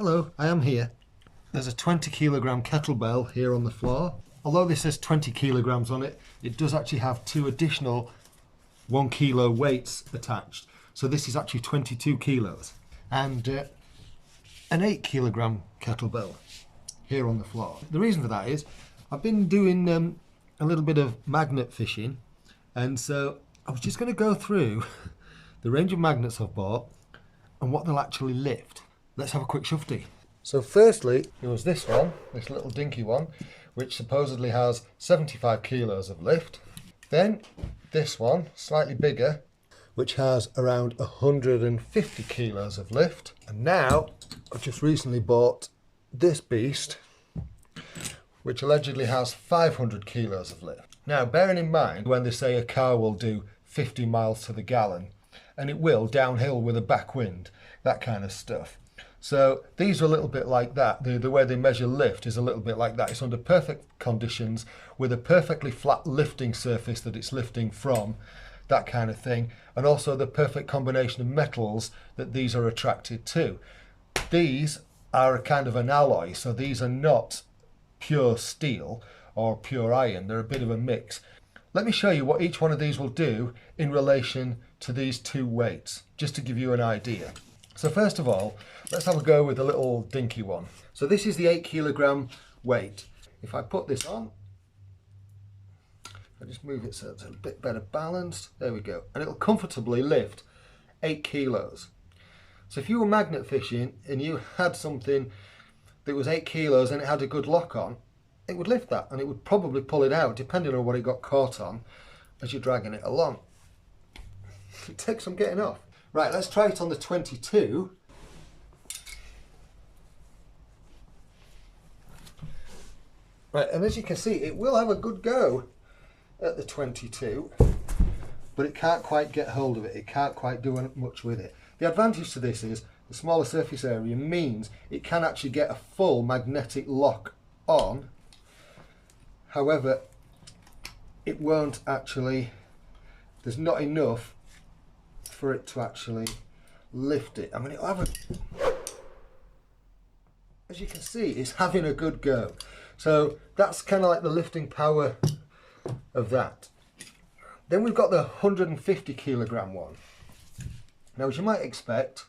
Hello, I am here. There's a 20 kilogram kettlebell here on the floor. Although this says 20 kilograms on it, it does actually have two additional 1 kilo weights attached. So this is actually 22 kilos. And an 8 kilogram kettlebell here on the floor. The reason for that is I've been doing a little bit of magnet fishing, and so I was just going to go through the range of magnets I've bought and what they'll actually lift. Let's have a quick shufty. So firstly, there was this one, this little dinky one, which supposedly has 75 kilos of lift. Then this one, slightly bigger, which has around 150 kilos of lift. And now I've just recently bought this beast, which allegedly has 500 kilos of lift. Now, bearing in mind when they say a car will do 50 miles to the gallon, and it will, downhill with a backwind, that kind of stuff. So these are a little bit like that. The way they measure lift is a little bit like that. It's under perfect conditions with a perfectly flat lifting surface that it's lifting from, that kind of thing. And also the perfect combination of metals that these are attracted to. These are a kind of an alloy, so these are not pure steel or pure iron. They're a bit of a mix. Let me show you what each one of these will do in relation to these two weights, just to give you an idea. So first of all, let's have a go with the little dinky one. So this is the 8 kilogram weight. If I put this on, I just move it so it's a bit better balanced. There we go. And it'll comfortably lift 8 kilos. So if you were magnet fishing and you had something that was 8 kilos and it had a good lock on, it would lift that, and it would probably pull it out depending on what it got caught on as you're dragging it along. It takes some getting off. Right, let's try it on the 22. Right, and as you can see, it will have a good go at the 22, but it can't quite get hold of it. It can't quite do much with it. The advantage to this is the smaller surface area means it can actually get a full magnetic lock on. However, it won't actually, there's not enough for it to actually lift it. I mean, it'll have a, as you can see, it's having a good go. So that's kind of like the lifting power of that. Then we've got the 150 kilogram one. Now, as you might expect,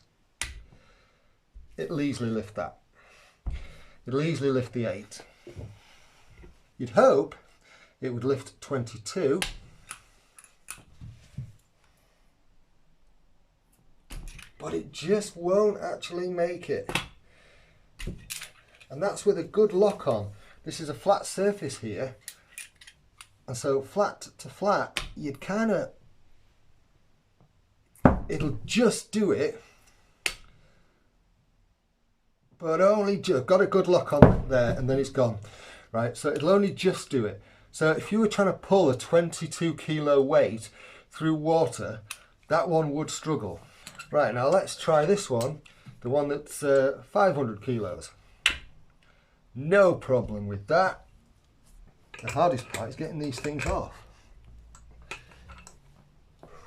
it'll easily lift that. It'll easily lift the 8. You'd hope it would lift 22. But it just won't actually make it. And that's with a good lock on. This is a flat surface here. And so flat to flat, you'd kind of, it'll just do it. But only just, got a good lock on there and then it's gone. Right, so it'll only just do it. So if you were trying to pull a 22 kilo weight through water, that one would struggle. Right, now let's try this one, the one that's 500 kilos. No problem with that. The hardest part is getting these things off.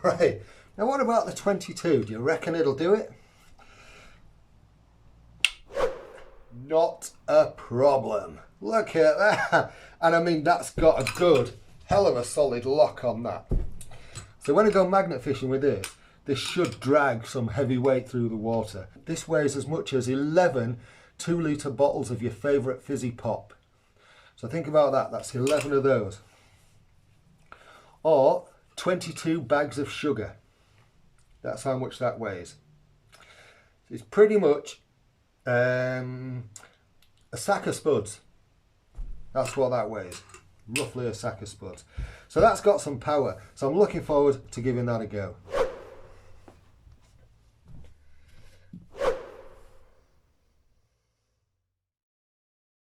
Right, now what about the 22? Do you reckon it'll do it? Not a problem. Look at that. And I mean, that's got a good, hell of a solid lock on that. So when I go magnet fishing with this should drag some heavy weight through the water. This weighs as much as 11 2-litre bottles of your favourite fizzy pop. So think about that, that's 11 of those. Or 22 bags of sugar. That's how much that weighs. It's pretty much a sack of spuds. That's what that weighs. Roughly a sack of spuds. So that's got some power. So I'm looking forward to giving that a go.